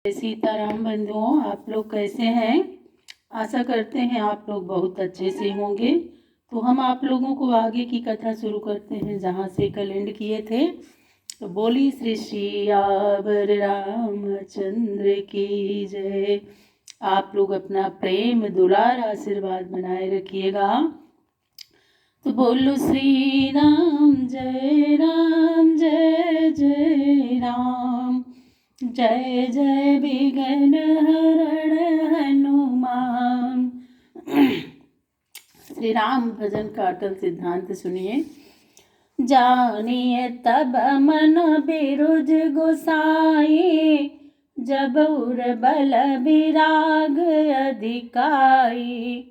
सीताराम बंधुओं, आप लोग कैसे हैं? आशा करते हैं आप लोग बहुत अच्छे से होंगे। तो हम आप लोगों को आगे की कथा शुरू करते हैं जहाँ से कल एंड किए थे। तो बोली श्री सियावर रामचंद्र की जय। आप लोग अपना प्रेम दुलार आशीर्वाद बनाए रखिएगा। तो बोलो श्री राम जय राम, जय जय विघ्न हरण हनुमान। श्री राम भजन का अटल सिद्धांत सुनिए। जानिए तब मन बिरुज गोसाई, जब उर बल विराग अधिकाई।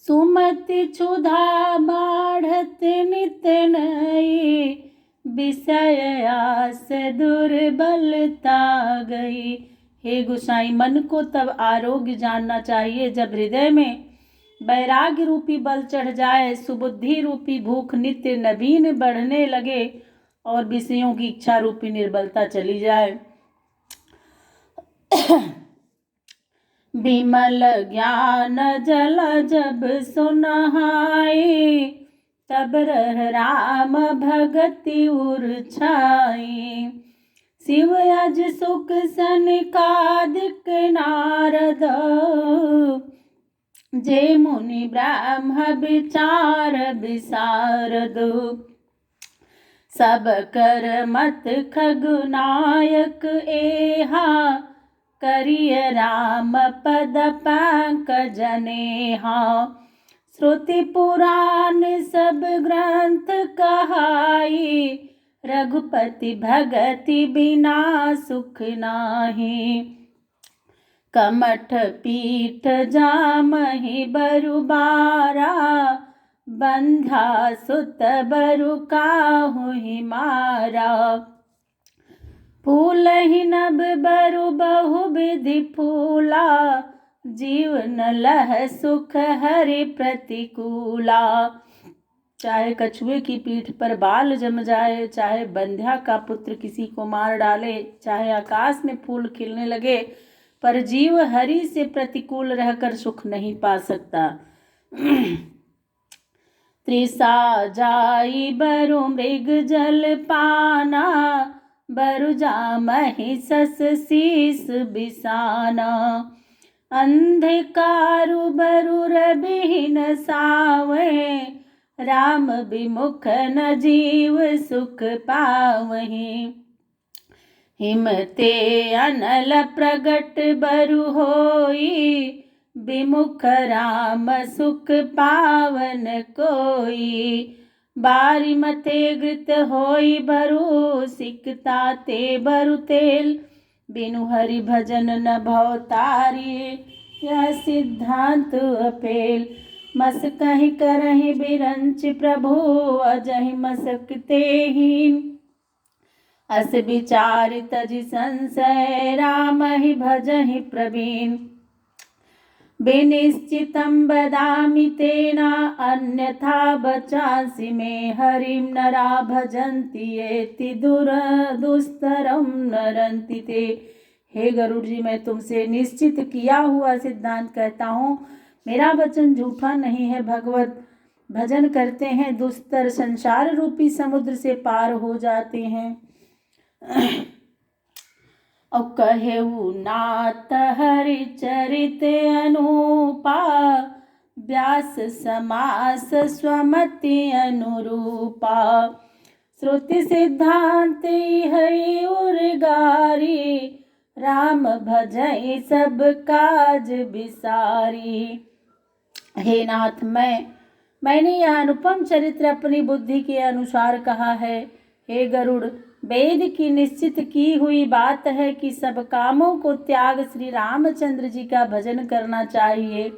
सुमति क्षुधा बाढ़त नित नई, विषय आस दुर्बलता गई। हे गोसाई, मन को तब आरोग्य जानना चाहिए जब हृदय में वैराग्य रूपी बल चढ़ जाए, सुबुद्धि रूपी भूख नित्य नवीन बढ़ने लगे और विषयों की इच्छा रूपी निर्बलता चली जाए। विमल ज्ञान जल जब सुनहाई, तब रह राम भगति उर छाई। शिव अज सुख सनकादिक नारद, जे मुनि ब्रह्म विचार विशारद। सब कर मत खगनायक एहा, करिय राम पद पंकज नेहा। श्रुति पुराण सब ग्रंथ कहाई, रघुपति भगति बिना सुख नाही। कमठ पीठ जामहि बरुबारा, बंधा सुत बरु काहुहि मारा। फूल ही नभ बरु बहु विधि फूला, जीवन लह सुख हरि प्रतिकूला। चाहे कछुए की पीठ पर बाल जम जाए, चाहे बंध्या का पुत्र किसी को मार डाले, चाहे आकाश में फूल खिलने लगे, पर जीव हरि से प्रतिकूल रहकर सुख नहीं पा सकता। त्रिसा जाई बरु मृग जल पाना, बरु जामहि सस शीस बिसाना। अंधकारु बरु रबिहीन सावे, राम विमुख न जीव सुख पावहीं। हिमते अनल प्रगट बरु होई, विमुख राम सुख पावन कोई। बारी मते घृत होई बरु, सिकता ते बरु तेल, बिनु हरि भजन न भव तारी। यह सिद्धांत अपेल, मसकहि करहि बिरंच प्रभु, अजहि मसकते हीन। अस विचार तजि संशय, राम ही भजहि प्रवीण। विनिश्चितं वदामि तेना, अन्यथा बचांसि मे। हरिं नरा भजन्ति येति दुस्तरं नरन्ति ते। हे गरुड़ जी, मैं तुमसे निश्चित किया हुआ सिद्धांत कहता हूँ, मेरा वचन झूठा नहीं है। भगवत भजन करते हैं दुस्तर संसार रूपी समुद्र से पार हो जाते हैं। और कहेऊ नाथ हरि चरित अनुपा, व्यास समास स्वमति अनुरूपा। श्रुति सिद्धांत हरि उर्गारी, राम भजई सब काज बिसारी। हे नाथ, मैंने यह अनुपम चरित्र अपनी बुद्धि के अनुसार कहा है। हे गरुड़, वेद की निश्चित की हुई बात है कि सब कामों को त्याग श्री रामचंद्र जी का भजन करना चाहिए।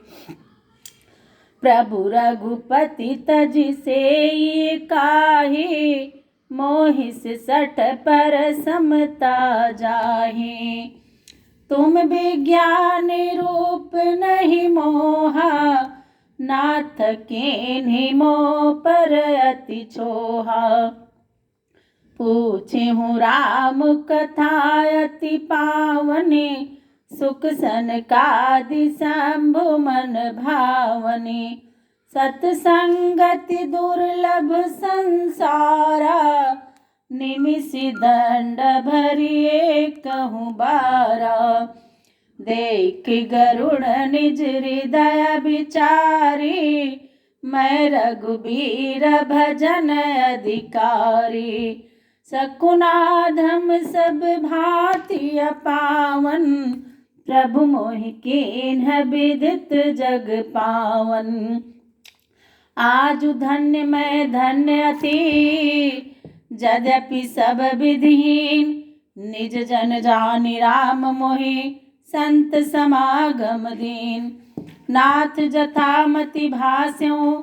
प्रभु रघुपति तजि सेई काहि, मोहि सिसठ पर समता जाहि। तुम विज्ञान रूप नहीं मोहा, नाथ केन्हि मोह पर अति छोहा। पूछे हूँ राम कथा अति पावनी, सुख सनकादि शंभु मन भावनी। सत्संगति दुर्लभ संसारा, निमिषि दंड भरिए कहूँ बारा। देख गरुड़ निज हृदय विचारी, मैं रघुबीर भजन अधिकारी। सकुनाधम सब भांति पावन, प्रभु मोहि कीन्ह विदित जग पावन। आजु धन्य मैं धन्य अति, यद्यपि सब विधिहीन। निज जन जानि राम मोहि, संत समागम दीन। नाथ जथामति भास्यों,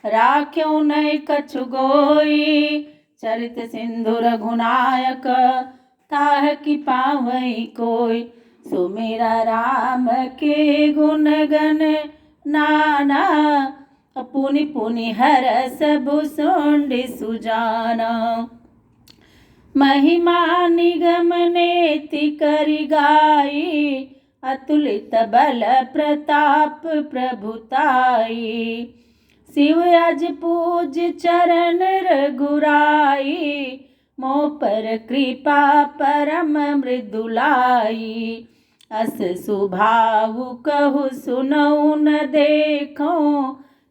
राख्यों नहीं कछु गोई। चरित सिंधु रघुनायक, ताह की पावई कोई। सुमिरा राम के गुण गण नाना, पुनि पुनि हरस भुसुंडि सुजाना। महिमा निगम नेति करि गाई, अतुलित बल प्रताप प्रभुताई। शिव अज पूज चरण रघुराई, मोह पर कृपा परम मृदुलाई। अस सुभाव कहु सुनऊ न देखो,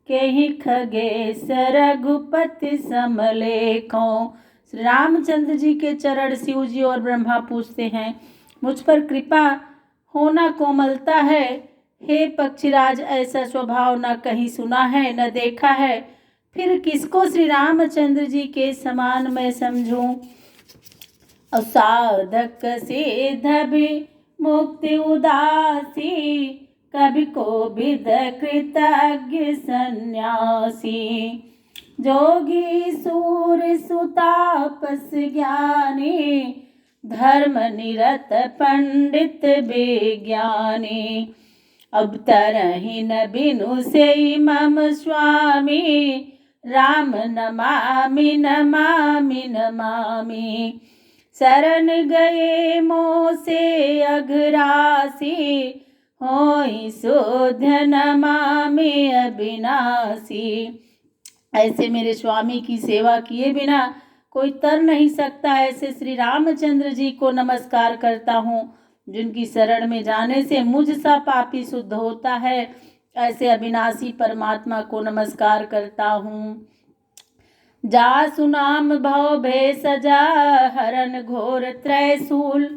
केहि खगेश रघुपति समलेखो। श्री रामचंद्र जी के चरण शिव जी और ब्रह्मा पूछते हैं, मुझ पर कृपा होना कोमलता है। हे पक्षीराज, ऐसा स्वभाव न कहीं सुना है न देखा है, फिर किसको श्री रामचंद्र जी के समान मैं समझूं। असाधक सिद्ध भी मुक्ति उदासी, कभी को विद कृतज्ञ सन्यासी। जोगी सूर सुतापस ज्ञानी, धर्म निरत पंडित विज्ञानी। अब तरहि न बिनु से मम स्वामी, राम नमामि नमामि नमामि। शरण गए मोह से अघरासी, होई शुद्ध नमामि अविनाशी। ऐसे मेरे स्वामी की सेवा किए बिना कोई तर नहीं सकता। ऐसे श्री रामचंद्र जी को नमस्कार करता हूँ, जिनकी शरण में जाने से मुझ सा पापी शुद्ध होता है। ऐसे अविनाशी परमात्मा को नमस्कार करता हूँ। जासु नाम भव भे सजा, हरन घोर त्रैशूल।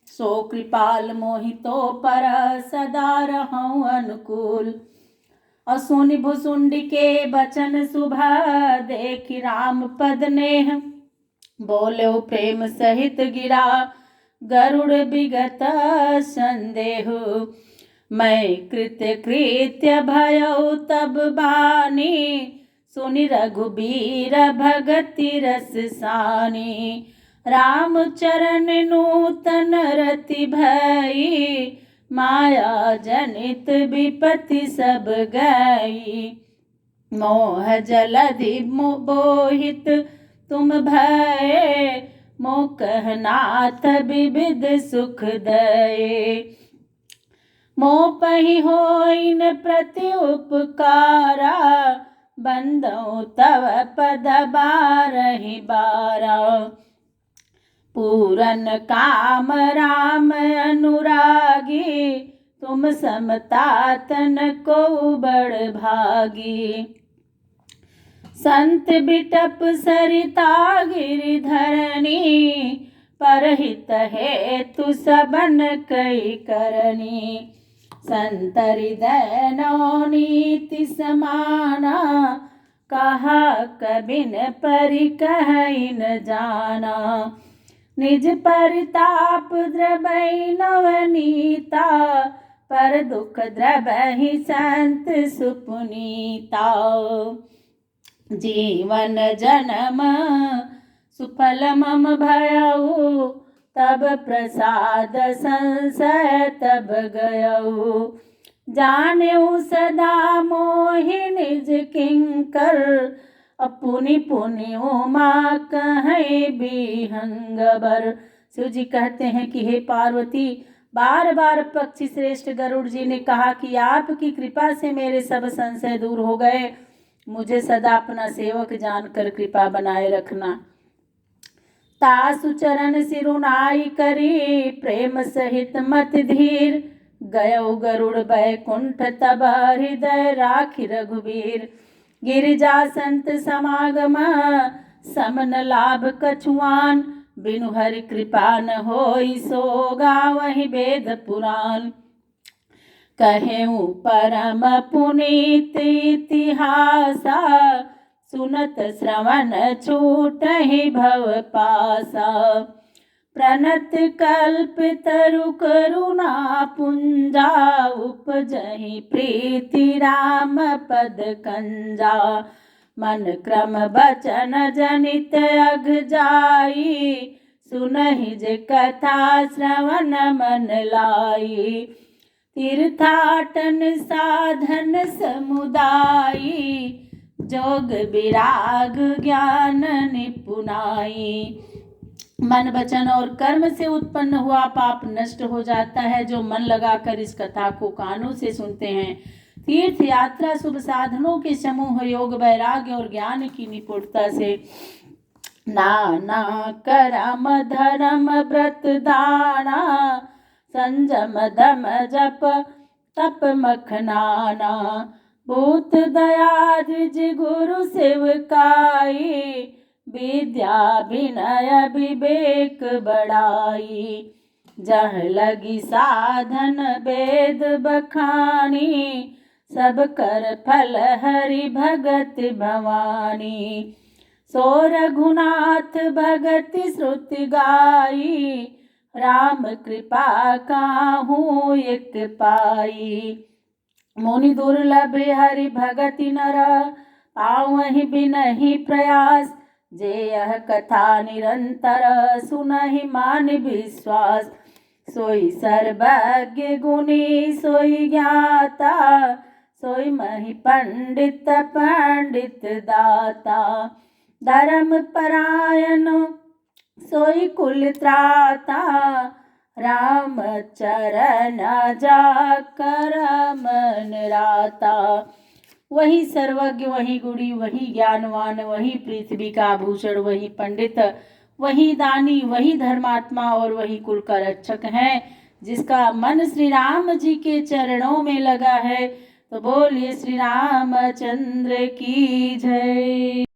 सो कृपाल मोहितो पर सदा रहूं अनुकूल। असुनि भुसुंडी के बचन सुभा, देखि राम पद नेह। बोले प्रेम सहित गिरा, गरुड़ विगत संदेह। मैं कृत्य कृत्य भयउ तब बानी, सुनि रघुबीर भगति रस सानी। राम चरण नूतन रति भई, माया जनित विपत्ति सब गई। मोह जलधि बोहित तुम भये, मोह कहनाथ विविध सुख दये। मोह पहि होइन प्रति उपकारा, बंदौ तव पद बारहि बारा। पूरन काम राम अनुरागी, तुम समतातन को बड़ भागी। संत बिटप सरिता गिरिधरणी, परहित हेतु सबन कई करनी। संत हृदय नवनीति समाना, कहा कबिन परि कहै न जाना। निज परिताप द्रबहि नवनीता, पर दुख द्रबहि संत सुपुनीता। जीवन जन्म सुफल मम भयउ, तब प्रसाद संशय तब गयउ। जानेउ सदा मोहि निज किंकर, पुनि पुनि उमा कहे बिहंगबर। शिव जी कहते हैं कि हे पार्वती, बार बार पक्षी श्रेष्ठ गरुड़ जी ने कहा कि आपकी कृपा से मेरे सब संशय दूर हो गए, मुझे सदा अपना सेवक जानकर कृपा बनाए रखना। तासु चरण सिरुनाई करी प्रेम सहित मत धीर, गयो गरुड़ बैकुंठ तब हृदय राखि रघुबीर। गिरिजा संत समागम समन लाभ कछुआन, बिनु हरि कृपा न होई सो गावहि वेद पुराण। कहेउ परम पुनीत इतिहासा, सुनत श्रवण छूटहि भव पासा। प्रणत कल्प तरु करुणा पुंजा, उपजहि प्रीति राम पद कंजा। मन क्रम बचन जनित अघ जाई, सुनहि जे कथा श्रवण मन लाई। तीर्थाटन साधन समुदायी, जोग विराग ज्ञान निपुनाई। मन वचन और कर्म से उत्पन्न हुआ पाप नष्ट हो जाता है जो मन लगाकर इस कथा को कानों से सुनते हैं। तीर्थ यात्रा शुभ साधनों के समूह, योग वैराग्य और ज्ञान की निपुणता से। नाना करम धर्म व्रत दाना, संजम दम जप तप मखनाना। भूत दया द्विज गुरु सेवकाई, विद्या विनय विवेक बढ़ाई। जह लगी साधन वेद बखानी, सब कर फल हरि भगत भवानी। सो रघुनाथ भगत श्रुति गाई, राम कृपा काहू एक पाई। मुनि दुर्लभ हरि भगति नर, पावहि बिनहि प्रयास। जे यह कथा निरंतर, सुनहि मान विश्वास। सोई सर्वज्ञ गुणी सोई ज्ञाता, सोई महि पंडित पंडित दाता। धर्म परायण सोई कुल त्राता, राम चरण जाकर मन राता। वही सर्वज्ञ, वही गुणी, वही ज्ञानवान, वही पृथ्वी का आभूषण, वही पंडित, वही दानी, वही धर्मात्मा और वही कुल का रक्षक है, जिसका मन श्री राम जी के चरणों में लगा है। तो बोलिए श्री रामचंद्र की जय।